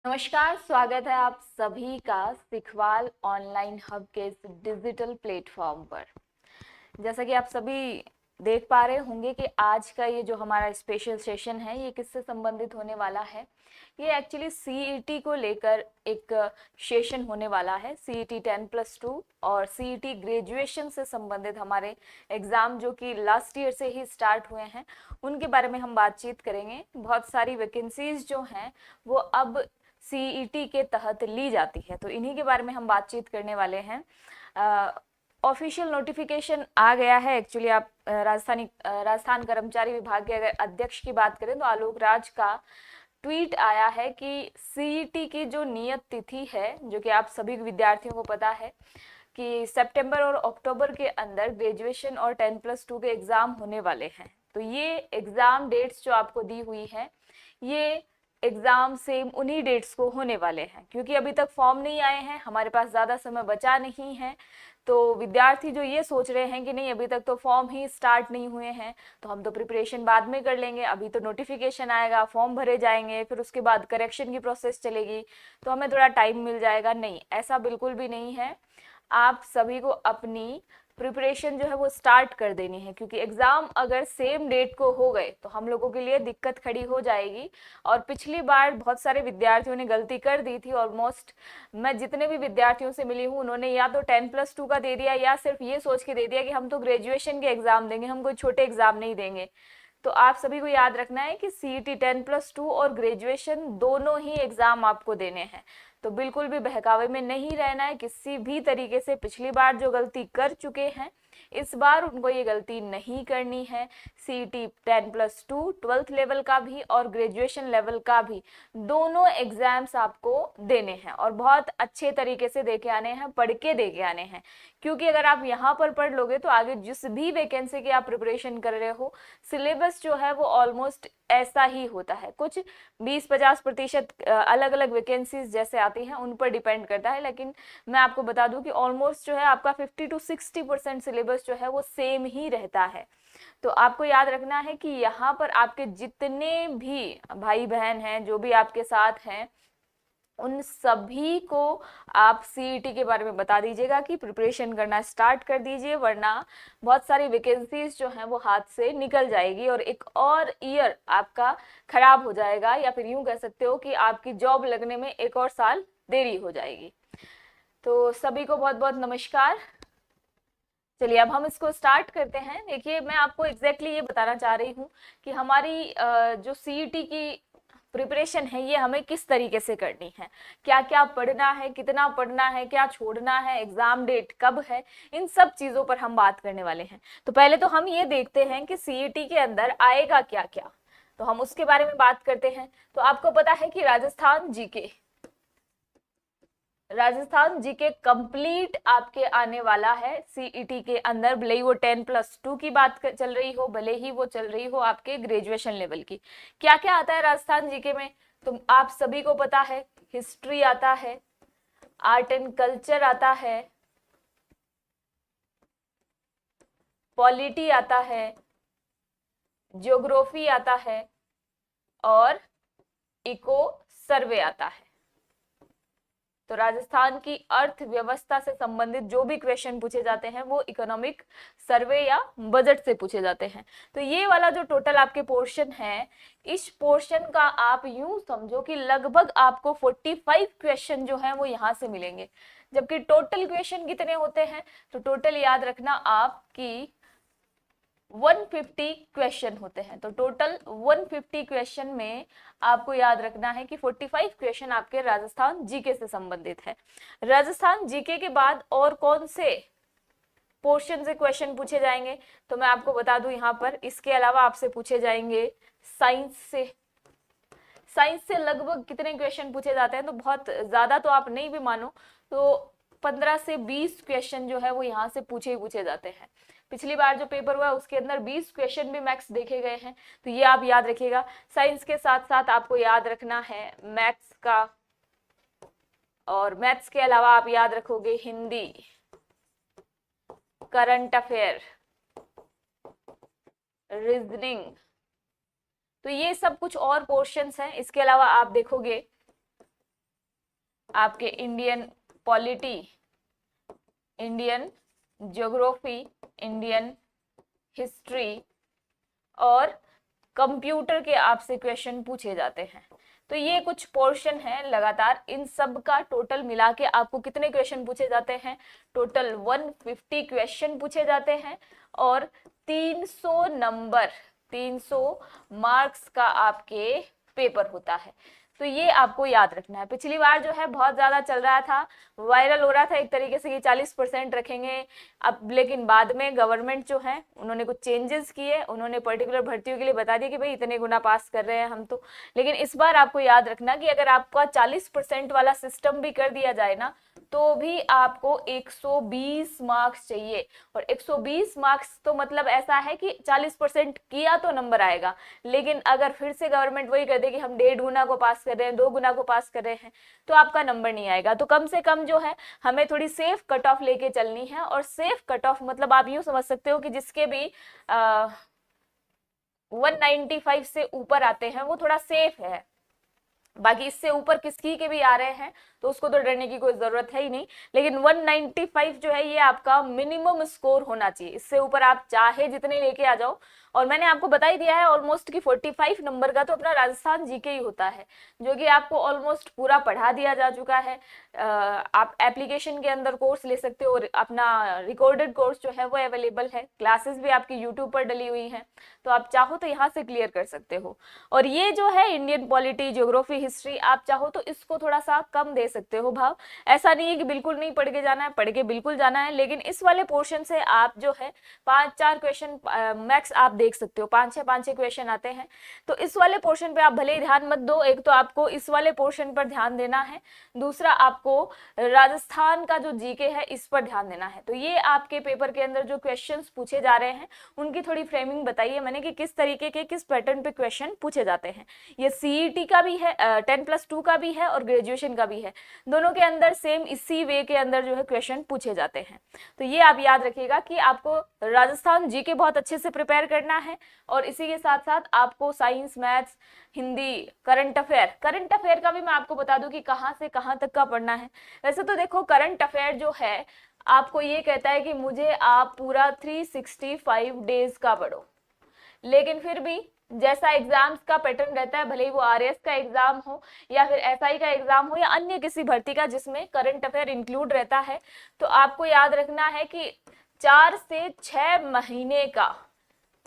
नमस्कार, स्वागत है आप सभी का सिखवाल ऑनलाइन हब के इस डिजिटल प्लेटफॉर्म पर। जैसा कि आप सभी देख पा रहे होंगे कि आज का ये जो हमारा स्पेशल सेशन है ये किससे संबंधित होने वाला है। ये एक्चुअली सीईटी को लेकर एक सेशन होने वाला है। सीईटी 10+2 और सीईटी ग्रेजुएशन से संबंधित हमारे एग्जाम जो कि लास्ट ईयर से ही स्टार्ट हुए हैं उनके बारे में हम बातचीत करेंगे। बहुत सारी वैकेंसीज जो हैं वो अब सीईटी के तहत ली जाती है, तो इन्हीं के बारे में हम बातचीत करने वाले हैं। ऑफिशियल नोटिफिकेशन आ गया है। एक्चुअली आप राजस्थान कर्मचारी विभाग के अगर अध्यक्ष की बात करें तो आलोक राज का ट्वीट आया है कि सीईटी की जो नियत तिथि है, जो कि आप सभी विद्यार्थियों को पता है कि सितंबर और अक्टूबर के अंदर ग्रेजुएशन और 10+2 के एग्जाम होने वाले हैं। तो ये एग्जाम डेट्स जो आपको दी हुई है, ये एग्जाम सेम उन्हीं डेट्स को होने वाले हैं। क्योंकि अभी तक फॉर्म नहीं आए हैं, हमारे पास ज़्यादा समय बचा नहीं है, तो विद्यार्थी जो ये सोच रहे हैं कि नहीं अभी तक तो फॉर्म ही स्टार्ट नहीं हुए हैं तो हम तो प्रिपरेशन बाद में कर लेंगे, अभी तो नोटिफिकेशन आएगा, फॉर्म भरे जाएंगे, फिर उसके बाद करेक्शन की प्रोसेस चलेगी तो हमें थोड़ा टाइम मिल जाएगा। नहीं, ऐसा बिल्कुल भी नहीं है। आप सभी को अपनी प्रिपरेशन जो है वो स्टार्ट कर देनी है, क्योंकि एग्जाम अगर सेम डेट को हो गए तो हम लोगों के लिए दिक्कत खड़ी हो जाएगी। और पिछली बार बहुत सारे विद्यार्थियों ने गलती कर दी थी। ऑलमोस्ट मैं जितने भी विद्यार्थियों से मिली हूँ उन्होंने या तो 10+2 का दे दिया या सिर्फ ये सोच के दे दिया कि हम तो ग्रेजुएशन के एग्जाम देंगे, हम कोई छोटे एग्जाम नहीं देंगे। तो आप सभी को याद रखना है कि सीईटी 10+2 और ग्रेजुएशन दोनों ही एग्जाम आपको देने हैं। तो बिल्कुल भी बहकावे में नहीं रहना है किसी भी तरीके से। पिछली बार जो गलती कर चुके हैं इस बार उनको ये गलती नहीं करनी है। सीईटी 10+2 12th लेवल का भी और ग्रेजुएशन लेवल का भी दोनों एग्जाम्स आपको देने हैं और बहुत अच्छे तरीके से दे के आने हैं, पढ़ के दे के आने हैं। क्योंकि अगर आप यहाँ पर पढ़ लोगे तो आगे जिस भी वैकेंसी की आप प्रिपरेशन कर रहे हो, सिलेबस जो है वो ऑलमोस्ट ऐसा ही होता है। कुछ 20-50% अलग अलग वैकेंसीज जैसे आती हैं उन पर डिपेंड करता है, लेकिन मैं आपको बता दूं कि ऑलमोस्ट जो है आपका 50-60% सिलेबस जो है वो सेम ही रहता है। तो आपको याद रखना है कि यहाँ पर आपके जितने भी भाई बहन हैं, जो भी आपके साथ हैं, उन सभी को आप सीईटी के बारे में बता दीजिएगा कि प्रिपरेशन करना स्टार्ट कर दीजिए, वरना बहुत सारी वैकेंसीज जो हैं वो हाथ से निकल जाएगी और एक और ईयर आपका खराब हो जाएगा, या फिर यूं कह सकते हो कि आपकी जॉब लगने में एक और साल देरी हो जाएगी। तो सभी को बहुत बहुत नमस्कार। चलिए अब हम इसको स्टार्ट करते हैं। देखिए, मैं आपको एग्जैक्टली ये बताना चाह रही हूँ कि हमारी जो सीईटी की प्रिपरेशन है ये हमें किस तरीके से करनी है, क्या क्या पढ़ना है, कितना पढ़ना है, क्या छोड़ना है, एग्जाम डेट कब है, इन सब चीजों पर हम बात करने वाले हैं। तो पहले तो हम ये देखते हैं कि सीईटी के अंदर आएगा क्या क्या, तो हम उसके बारे में बात करते हैं। तो आपको पता है कि राजस्थान जीके कंप्लीट आपके आने वाला है सीईटी के अंदर, भले ही वो 10+2 की बात चल रही हो, भले ही वो चल रही हो आपके ग्रेजुएशन लेवल की। क्या क्या आता है राजस्थान जीके में, तो आप सभी को पता है, हिस्ट्री आता है, आर्ट एंड कल्चर आता है, पॉलिटी आता है, ज्योग्राफी आता है और इको सर्वे आता है। तो राजस्थान की अर्थव्यवस्था से संबंधित जो भी क्वेश्चन पूछे जाते हैं वो इकोनॉमिक सर्वे या बजट से पूछे जाते हैं। तो ये वाला जो टोटल आपके पोर्शन है, इस पोर्शन का आप यूं समझो कि लगभग आपको 45 क्वेश्चन जो है वो यहाँ से मिलेंगे। जबकि टोटल क्वेश्चन कितने होते हैं, तो टोटल याद रखना आपकी 150 क्वेश्चन होते हैं। तो टोटल 150 क्वेश्चन में आपको याद रखना है कि 45 क्वेश्चन आपके राजस्थान जीके से संबंधित है। राजस्थान जीके के बाद और कौन से पोर्शन से क्वेश्चन पूछे जाएंगे, तो मैं आपको बता दूं यहाँ पर, इसके अलावा आपसे पूछे जाएंगे साइंस से। साइंस से लगभग कितने क्वेश्चन पूछे जाते हैं, तो बहुत ज्यादा तो आप नहीं भी मानो तो 15 से 20 क्वेश्चन जो है वो यहाँ से पूछे ही पूछे जाते हैं। पिछली बार जो पेपर हुआ उसके अंदर 20 क्वेश्चन भी मैक्स देखे गए हैं, तो ये आप याद रखिएगा। साइंस के साथ साथ आपको याद रखना है मैथ्स का, और मैथ्स के अलावा आप याद रखोगे हिंदी, करंट अफेयर, रीजनिंग। तो ये सब कुछ और पोर्शंस हैं। इसके अलावा आप देखोगे आपके Indian polity, Indian geography, Indian history और कंप्यूटर के आपसे क्वेश्चन पूछे जाते हैं। तो ये कुछ पोर्शन है लगातार, इन सब का टोटल मिला के आपको कितने क्वेश्चन पूछे जाते हैं? टोटल 150 क्वेश्चन पूछे जाते हैं और 300 नंबर, 300 मार्क्स का आपके पेपर होता है। तो ये आपको याद रखना है। पिछली बार जो है बहुत ज्यादा चल रहा था, वायरल हो रहा था एक तरीके से कि 40% रखेंगे अब, लेकिन बाद में गवर्नमेंट जो है उन्होंने कुछ चेंजेस किए, उन्होंने पर्टिकुलर भर्तियों के लिए बता दिया कि भाई इतने गुना पास कर रहे हैं हम तो। लेकिन इस बार आपको याद रखना कि अगर आपका 40% वाला सिस्टम भी कर दिया जाए ना, तो भी आपको 120 मार्क्स चाहिए। और 120 मार्क्स तो मतलब ऐसा है कि 40% किया तो नंबर आएगा, लेकिन अगर फिर से गवर्नमेंट वही कर दे कि हम 1.5 गुना को पास कर रहे हैं, 2 गुना को पास कर रहे हैं, तो आपका नंबर नहीं आएगा। तो कम से कम जो है हमें थोड़ी सेफ कट ऑफ लेके चलनी है। और सेफ कट ऑफ मतलब आप यूं समझ सकते हो कि जिसके भी 195 से ऊपर आते हैं वो थोड़ा सेफ है। बाकी इससे ऊपर किसकी के भी आ रहे हैं तो उसको तो डरने की कोई जरूरत है ही नहीं, लेकिन 195 जो है ये आपका मिनिमम स्कोर होना चाहिए। इससे ऊपर आप चाहे जितने लेके आ जाओ। और मैंने आपको बता ही दिया है ऑलमोस्ट कि 45 नंबर का तो अपना राजस्थान जीके ही होता है, जो कि आपको ऑलमोस्ट पूरा पढ़ा दिया जा चुका है। आप एप्लीकेशन के अंदर कोर्स ले सकते हो और अपना रिकॉर्डेड कोर्स जो है वो अवेलेबल है, क्लासेस भी आपकी यूट्यूब पर डली हुई हैं, तो आप चाहो तो यहाँ से क्लियर कर सकते हो। और ये जो है इंडियन पॉलिटी, ज्योग्राफी, हिस्ट्री, आप चाहो तो इसको थोड़ा सा कम दे सकते हो भाव। ऐसा नहीं है कि बिल्कुल नहीं पढ़ के जाना है, पढ़ के बिल्कुल जाना है, लेकिन इस वाले पोर्शन से आप जो है 5-4 क्वेश्चन मैक्स आप देख सकते हो, 5-6 क्वेश्चन आते हैं। तो इस वाले पोर्शन पे आप भले ही ध्यान मत दो, एक तो आपको इस वाले पोर्शन पर ध्यान देना है, दूसरा आपको राजस्थान का जो जीके है इस पर ध्यान देना है। तो ये आपके पेपर के अंदर जो क्वेश्चंस पूछे जा रहे हैं उनकी थोड़ी फ्रेमिंग बताइए मैंने कि किस तरीके के, किस पैटर्न पे क्वेश्चन पूछे जाते हैं। ये सीईटी का भी है, 10+2 का भी है और ग्रेजुएशन का भी है, दोनों के अंदर सेम इसी वे के अंदर जो है क्वेश्चन पूछे जाते हैं। तो ये आप याद रखिएगा कि आपको राजस्थान जीके बहुत अच्छे से प्रिपेयर करना है और इसी के साथ साथ आपको science, maths, Hindi, current affair का भी मैं आपको बता दूं कि कहां से कहां तक का पढ़ना है। वैसे तो देखो करंट अफेयर जो है आपको ये कहता है कि मुझे आप पूरा 365 डेज का पढ़ो, लेकिन फिर भी जैसा एग्जाम्स का पैटर्न रहता है, भले ही वो आरएएस का एग्जाम हो या फिर एसआई का एग्जाम हो या अन्य किसी भर्ती का जिसमें करंट अफेयर इंक्लूड रहता है, तो आपको याद रखना है कि 4 से 6 महीने का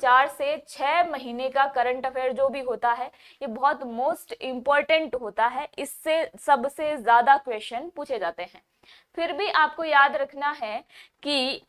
4 से 6 महीने का करंट अफेयर जो भी होता है ये बहुत मोस्ट इंपॉर्टेंट होता है, इससे सबसे ज्यादा क्वेश्चन पूछे जाते हैं। फिर भी आपको याद रखना है कि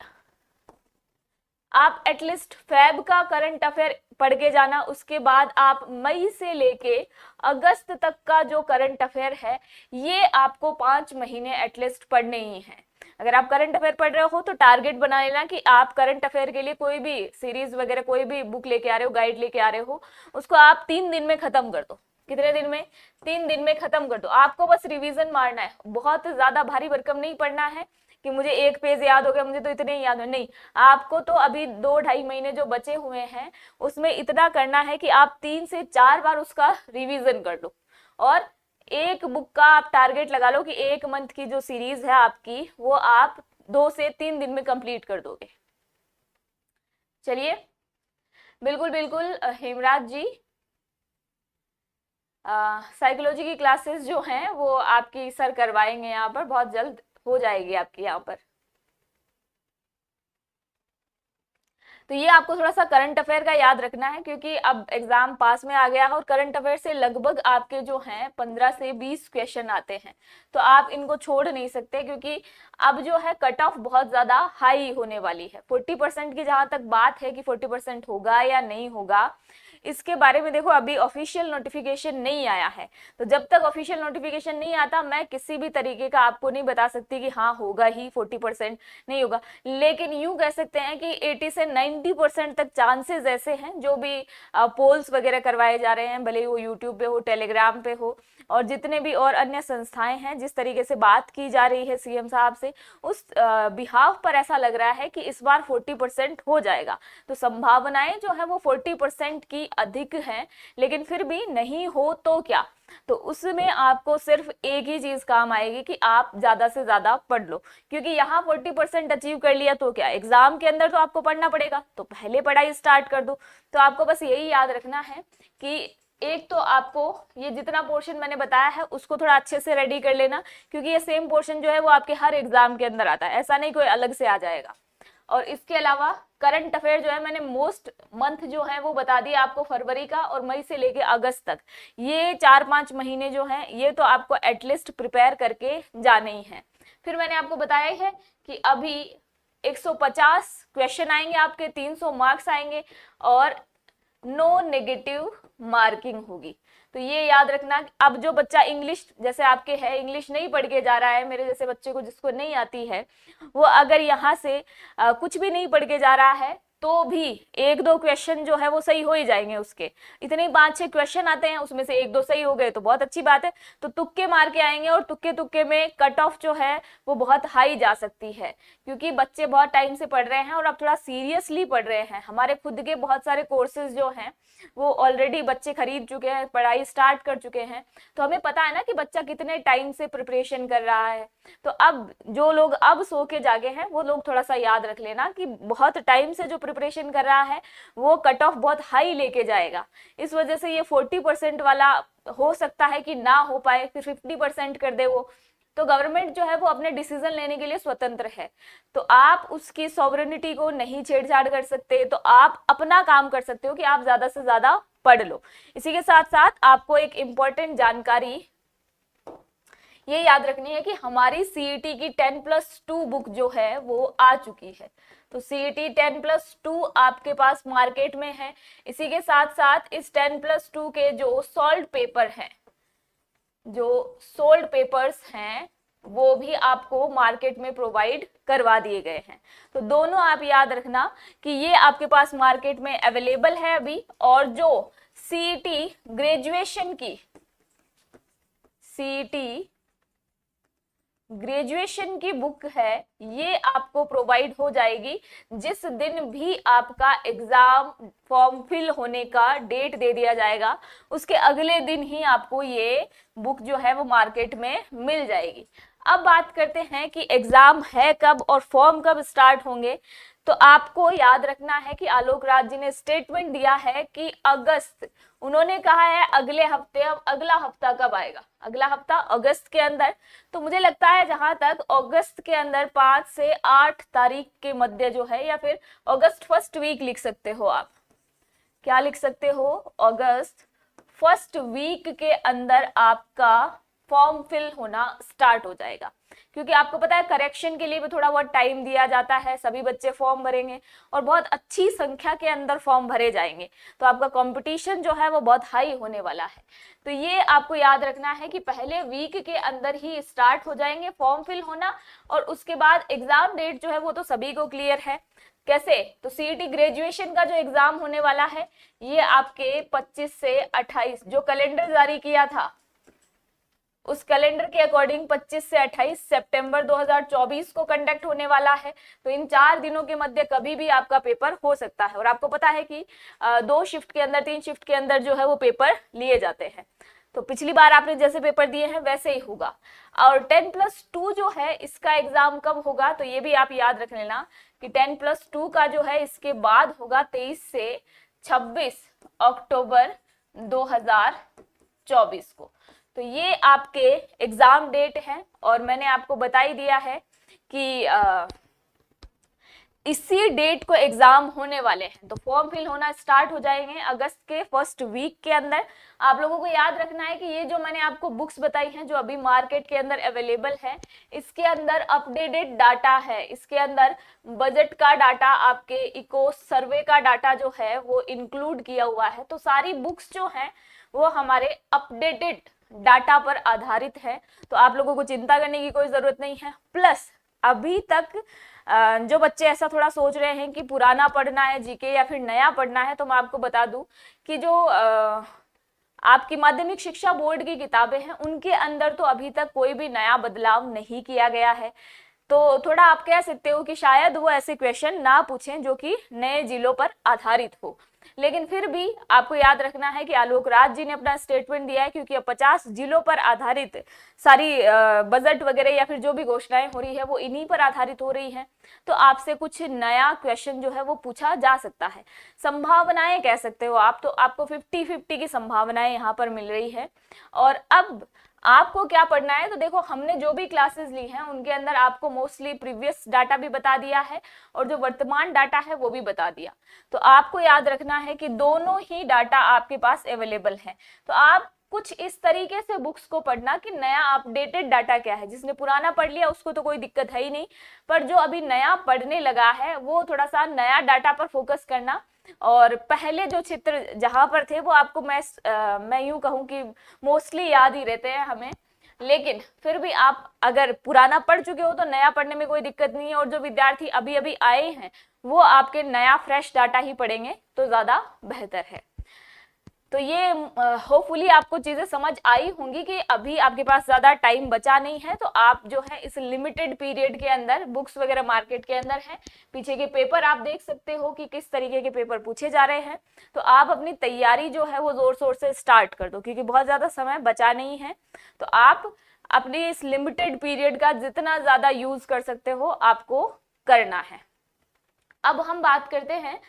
आप एटलीस्ट फेब का करंट अफेयर पढ़ के जाना, उसके बाद आप मई से लेके अगस्त तक का जो करंट अफेयर है ये आपको 5 महीने एटलीस्ट पढ़ने ही हैं। अगर आप करंट अफेयर पढ़ रहे हो तो टारगेट बना लेना कि आप करंट अफेयर के लिए कोई भी सीरीज वगैरह, कोई भी बुक लेके आ रहे हो, गाइड लेके आ रहे हो, उसको आप 3 दिन में खत्म कर दो। कितने दिन में? 3 दिन में खत्म कर दो। आपको बस रिवीजन मारना है, बहुत ज्यादा भारी भरकम नहीं पढ़ना है कि मुझे 1 पेज याद हो गया, मुझे तो इतने ही याद हो, नहीं। आपको तो अभी 2-2.5 महीने जो बचे हुए हैं उसमें इतना करना है कि आप 3 से 4 बार उसका रिवीजन कर लो। और एक बुक का आप टारगेट लगा लो कि 1 मंथ की जो सीरीज है आपकी वो आप 2 से 3 दिन में कंप्लीट कर दोगे। चलिए, बिल्कुल बिल्कुल हेमराज जी, साइकोलॉजी की क्लासेस जो हैं वो आपकी सर करवाएंगे, यहाँ पर बहुत जल्द हो जाएगी आपकी यहाँ पर। तो ये आपको थोड़ा सा करंट अफेयर का याद रखना है, क्योंकि अब एग्जाम पास में आ गया है और करंट अफेयर से लगभग आपके जो हैं 15 से 20 क्वेश्चन आते हैं, तो आप इनको छोड़ नहीं सकते, क्योंकि अब जो है कट ऑफ बहुत ज्यादा हाई होने वाली है। 40% की जहां तक बात है कि 40% होगा या नहीं होगा, इसके बारे में देखो अभी ऑफिशियल नोटिफिकेशन नहीं आया है, तो जब तक ऑफिशियल नोटिफिकेशन नहीं आता मैं किसी भी तरीके का आपको नहीं बता सकती कि हाँ होगा ही 40%, नहीं होगा। लेकिन यूं कह सकते हैं कि 80 से 90% तक चांसेस ऐसे हैं, जो भी पोल्स वगैरह करवाए जा रहे हैं, भले वो यूट्यूब पे हो, टेलीग्राम पे हो, और जितने भी और अन्य संस्थाएं हैं, जिस तरीके से बात की जा रही है सीएम साहब से, उस बिहाफ पर ऐसा लग रहा है कि इस बार 40% हो जाएगा। तो संभावनाएं जो है वो 40% की अधिक हैं, लेकिन फिर भी नहीं हो तो क्या, तो उसमें आपको सिर्फ एक ही चीज काम आएगी कि आप ज्यादा से ज्यादा पढ़ लो, क्योंकि यहाँ 40% अचीव कर लिया तो क्या, एग्जाम के अंदर तो आपको पढ़ना पड़ेगा, तो पहले पढ़ाई स्टार्ट कर दो। तो आपको बस यही याद रखना है कि एक तो आपको ये जितना पोर्शन मैंने बताया है उसको थोड़ा अच्छे से रेडी कर लेना, क्योंकि ये सेम पोर्शन जो है वो आपके हर एग्जाम के अंदर आता है, ऐसा नहीं कोई अलग से आ जाएगा। और इसके अलावा करंट अफेयर जो है मैंने मोस्ट मंथ जो है वो बता दिया आपको, फरवरी का और मई से लेके अगस्त तक, ये 4-5 महीने जो हैं ये तो आपको एटलीस्ट प्रिपेयर करके जाने ही हैं। फिर मैंने आपको बताया है कि अभी 150 क्वेश्चन आएंगे आपके, 300 मार्क्स आएंगे और नो नेगेटिव मार्किंग होगी। तो ये याद रखना। अब जो बच्चा इंग्लिश जैसे आपके है, इंग्लिश नहीं पढ़ के जा रहा है, मेरे जैसे बच्चे को जिसको नहीं आती है, वो अगर यहाँ से कुछ भी नहीं पढ़ के जा रहा है तो भी 1-2 क्वेश्चन जो है वो सही हो ही जाएंगे उसके। इतने 5-6 क्वेश्चन आते हैं, उसमें से 1-2 सही हो गए तो बहुत अच्छी बात है, तो तुक्के मार के आएंगे, और तुक्के तुक्के में कट ऑफ जो है वो बहुत हाई जा सकती है, क्योंकि बच्चे बहुत टाइम से पढ़ रहे हैं और अब थोड़ा सीरियसली पढ़ रहे हैं। हमारे खुद के बहुत सारे कोर्सेज जो हैं वो ऑलरेडी बच्चे खरीद चुके हैं, पढ़ाई स्टार्ट कर चुके हैं, तो हमें पता है ना कि बच्चा कितने टाइम से प्रिपरेशन कर रहा है। तो अब जो लोग अब सो के जागे हैं वो लोग थोड़ा सा याद रख लेना कि बहुत टाइम से जो प्रिपरेशन कर रहा है वो कट ऑफ बहुत हाई लेके जाएगा। इस वजह से ये 40% वाला हो सकता है कि ना हो पाए, फिर 50% कर दे वो। तो गवर्नमेंट जो है वो अपने डिसीजन लेने के लिए स्वतंत्र है, तो आप उसकी सॉवरेनिटी को नहीं छेड़छाड़ कर सकते, तो आप अपना काम कर सकते हो कि आप ज्यादा से ज्यादा पढ़ लो। इसी के साथ साथ आपको एक इम्पोर्टेंट जानकारी ये याद रखनी है कि हमारी सीईटी की 10+2 बुक जो है वो आ चुकी है। तो सीईटी 10+2 आपके पास मार्केट में है। इसी के साथ साथ इस 10+2 के जो सॉल्व पेपर हैं, जो सोल्ड पेपर्स हैं वो भी आपको मार्केट में प्रोवाइड करवा दिए गए हैं। तो दोनों आप याद रखना कि ये आपके पास मार्केट में अवेलेबल है अभी, और जो सीईटी ग्रेजुएशन की, सीईटी ग्रेजुएशन की बुक है ये आपको प्रोवाइड हो जाएगी जिस दिन भी आपका एग्जाम फॉर्म फिल होने का डेट दे दिया जाएगा, उसके अगले दिन ही आपको ये बुक जो है वो मार्केट में मिल जाएगी। अब बात करते हैं कि एग्जाम है कब और फॉर्म कब स्टार्ट होंगे। तो आपको याद रखना है कि आलोक राज जी ने स्टेटमेंट दिया है कि अगस्त, उन्होंने कहा है अगले हफ्ते। अब अगला हफ्ता कब आएगा? अगला हफ्ता अगस्त के अंदर। तो मुझे लगता है जहां तक अगस्त के अंदर 5 से 8 तारीख के मध्य जो है, या फिर अगस्त फर्स्ट वीक लिख सकते हो आप। क्या लिख सकते हो? अगस्त फर्स्ट वीक के अंदर आपका फॉर्म फिल होना स्टार्ट हो जाएगा, क्योंकि आपको पता है करेक्शन के लिए भी थोड़ा बहुत टाइम दिया जाता है। सभी बच्चे फॉर्म भरेंगे और बहुत अच्छी संख्या के अंदर फॉर्म भरे जाएंगे, तो आपका कंपटीशन जो है वो बहुत हाई होने वाला है। तो ये आपको याद रखना है कि पहले वीक के अंदर ही स्टार्ट हो जाएंगे फॉर्म फिल होना, और उसके बाद एग्जाम डेट जो है वो तो सभी को क्लियर है। कैसे? तो सीईटी ग्रेजुएशन का जो एग्जाम होने वाला है ये आपके 25 से 28 जो कैलेंडर जारी किया था उस कैलेंडर के अकॉर्डिंग 25 से 28 सितंबर 2024 को कंडक्ट होने वाला है। तो इन 4 दिनों के मध्य कभी भी आपका पेपर हो सकता है, और आपको पता है कि 2 शिफ्ट के अंदर 3 शिफ्ट के अंदर जो है वो पेपर लिए जाते हैं। तो पिछली बार आपने जैसे पेपर दिए हैं वैसे ही होगा। और 10+2 जो है इसका एग्जाम कब होगा, तो ये भी आप याद रख लेना कि 10+2 का जो है इसके बाद होगा 23 से 26 अक्टूबर 2024 को। तो ये आपके एग्जाम डेट है, और मैंने आपको बता ही दिया है कि इसी डेट को एग्जाम होने वाले हैं। तो फॉर्म फिल होना स्टार्ट हो जाएंगे अगस्त के फर्स्ट वीक के अंदर। आप लोगों को याद रखना है कि ये जो मैंने आपको बुक्स बताई हैं जो अभी मार्केट के अंदर अवेलेबल है, इसके अंदर अपडेटेड डाटा है, इसके अंदर बजट का डाटा, आपके इको सर्वे का डाटा जो है वो इंक्लूड किया हुआ है। तो सारी बुक्स जो हैं वो हमारे अपडेटेड डाटा पर आधारित है, तो आप लोगों को चिंता करने की कोई जरूरत नहीं है। प्लस अभी तक जो बच्चे ऐसा थोड़ा सोच रहे हैं कि पुराना पढ़ना है जीके या फिर नया पढ़ना है, तो मैं आपको बता दूं कि जो आपकी माध्यमिक शिक्षा बोर्ड की किताबें हैं उनके अंदर तो अभी तक कोई भी नया बदलाव नहीं किया गया है। तो थोड़ा आप कह सकते हो कि शायद वो ऐसे क्वेश्चन ना पूछें जो कि नए जिलों पर आधारित हो, लेकिन फिर भी आपको याद रखना है कि आलोक राज जी ने अपना स्टेटमेंट दिया है, क्योंकि अब 50 जिलों पर आधारित सारी बजट वगैरह या फिर जो भी घोषणाएं हो रही है वो इन्हीं पर आधारित हो रही है। तो आपसे कुछ नया क्वेश्चन जो है वो पूछा जा सकता है। संभावनाएं कह सकते हो आप, तो आपको 50-50 की संभावनाएं यहाँ पर मिल रही है। और अब आपको क्या पढ़ना है, तो देखो हमने जो भी क्लासेस ली हैं उनके अंदर आपको मोस्टली प्रीवियस डाटा भी बता दिया है और जो वर्तमान डाटा है वो भी बता दिया। तो आपको याद रखना है कि दोनों ही डाटा आपके पास अवेलेबल है। तो आप कुछ इस तरीके से बुक्स को पढ़ना कि नया अपडेटेड डाटा क्या है। जिसने पुराना पढ़ लिया उसको तो कोई दिक्कत है ही नहीं, पर जो अभी नया पढ़ने लगा है वो थोड़ा सा नया डाटा पर फोकस करना। और पहले जो चित्र जहां पर थे वो आपको मैं यूं कहूं कि मोस्टली याद ही रहते हैं हमें, लेकिन फिर भी आप अगर पुराना पढ़ चुके हो तो नया पढ़ने में कोई दिक्कत नहीं है। और जो विद्यार्थी अभी अभी आए हैं वो आपके नया फ्रेश डाटा ही पढ़ेंगे तो ज्यादा बेहतर है। तो ये होपफुली आपको चीजें समझ आई होंगी कि अभी आपके पास ज्यादा टाइम बचा नहीं है, तो आप जो है इस लिमिटेड पीरियड के अंदर बुक्स वगैरह मार्केट के अंदर है, पीछे के पेपर आप देख सकते हो कि किस तरीके के पेपर पूछे जा रहे हैं। तो आप अपनी तैयारी जो है वो जोर शोर से स्टार्ट कर दो, क्योंकि बहुत ज्यादा समय बचा नहीं है। तो आप अपनी इस लिमिटेड पीरियड का जितना ज्यादा यूज कर सकते हो आपको करना है। अब हम बात करते हैं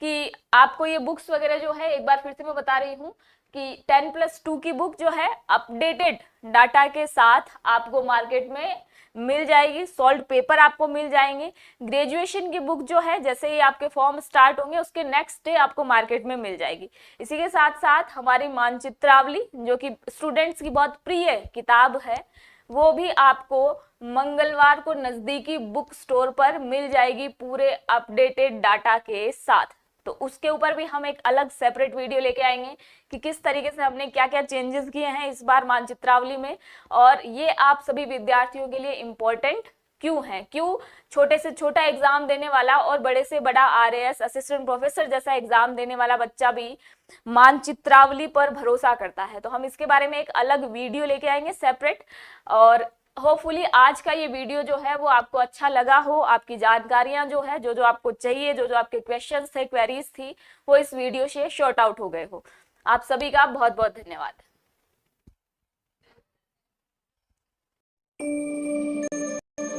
कि आपको ये बुक्स वगैरह जो है, एक बार फिर से मैं बता रही हूँ कि 10+2 की बुक जो है अपडेटेड डाटा के साथ आपको मार्केट में मिल जाएगी। सॉल्व पेपर आपको मिल जाएंगे। ग्रेजुएशन की बुक जो है जैसे ही आपके फॉर्म स्टार्ट होंगे उसके नेक्स्ट डे आपको मार्केट में मिल जाएगी। इसी के साथ साथ हमारी मानचित्रावली जो कि स्टूडेंट्स की बहुत प्रिय किताब है वो भी आपको मंगलवार को नजदीकी बुक स्टोर पर मिल जाएगी पूरे अपडेटेड डाटा के साथ। तो उसके ऊपर भी हम एक अलग सेपरेट वीडियो लेके आएंगे कि किस तरीके से हमने क्या क्या चेंजेस किए हैं इस बार मानचित्रावली में, और ये आप सभी विद्यार्थियों के लिए इम्पोर्टेंट क्यों है, क्यों छोटे से छोटा एग्जाम देने वाला और बड़े से बड़ा आरएएस असिस्टेंट प्रोफेसर जैसा एग्जाम देने वाला बच्चा भी मानचित्रावली पर भरोसा करता है। तो हम इसके बारे में एक अलग वीडियो लेके आएंगे सेपरेट। और होपफुली आज का ये वीडियो जो है वो आपको अच्छा लगा हो, आपकी जानकारियां जो है जो आपको चाहिए, जो आपके क्वेश्चंस थे, क्वेरीज थी, वो इस वीडियो से शॉर्ट आउट हो गए हो। आप सभी का बहुत बहुत धन्यवाद।